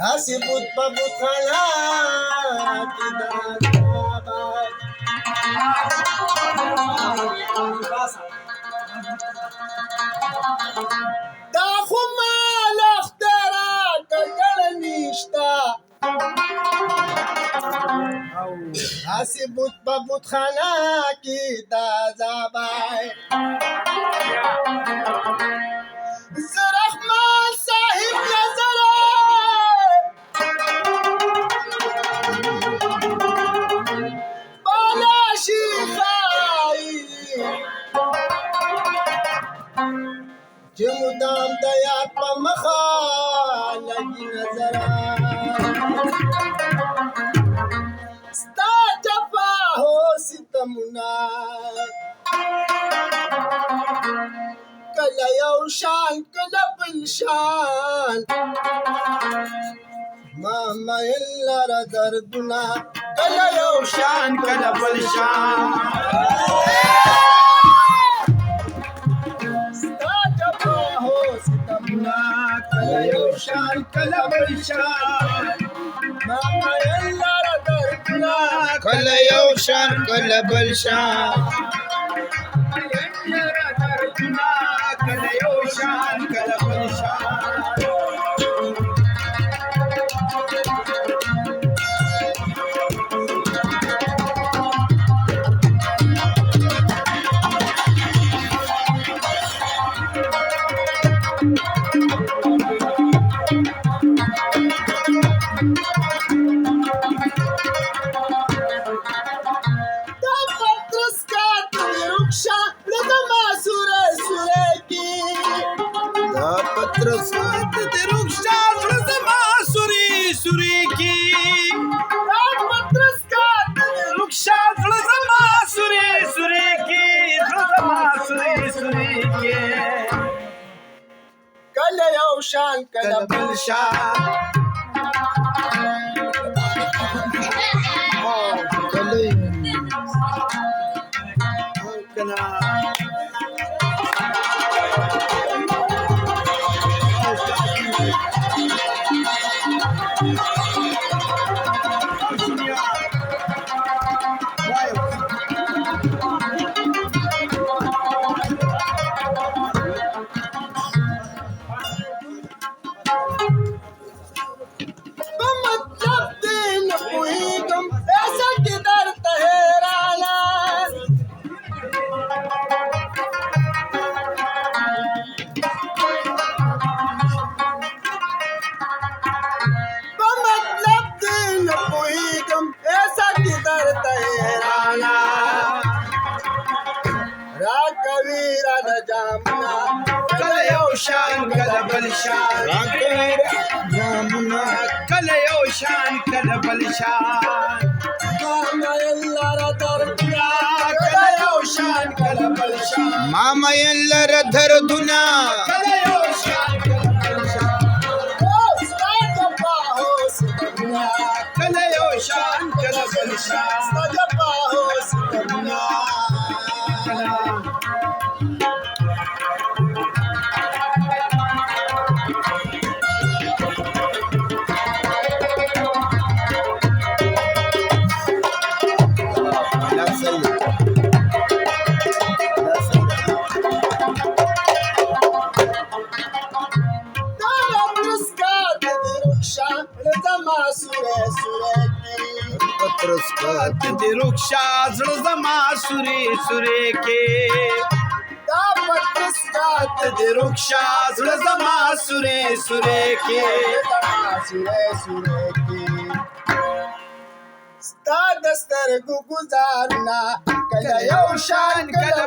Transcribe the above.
هسي بوت ببوت خلاكي دادابای دا خو مال اختراع کړه نشتا هسي بوت ببوت خلاکي دادابای زرحمان صاحب نظر بلاشی خواهی چې مدام د یار په مخه لګي نظر ستا جفا هو ستمونه کله یو شان کله بل شان ما میل لره دردونه کله یو شان کله بل شان ستا جفا هو ستمونه کله یو شان کله بل شان ما میل لره دردونه کله یو شان کله بل شان پترسات دې رخصا زړه زما سوري سوري کی پترسات دې رخصا زړه زما سوري سوري کی زړه زما سوري سوري کی کله یو شان کله بل شان کله کله کله یو شان کله بل شان کله یو شان کله بل شان کله یو شان کله بل شان ما میل لره دردونه کله یو شان کله بل شان کله یو شان کله بل شان پترسات دې رخصا زړه زما سوري سوري کې دا پترسات دې رخصا زړه زما سوري سوري کې سوري سوري کې ستا د سترګو ګزارونه کله یو شان کله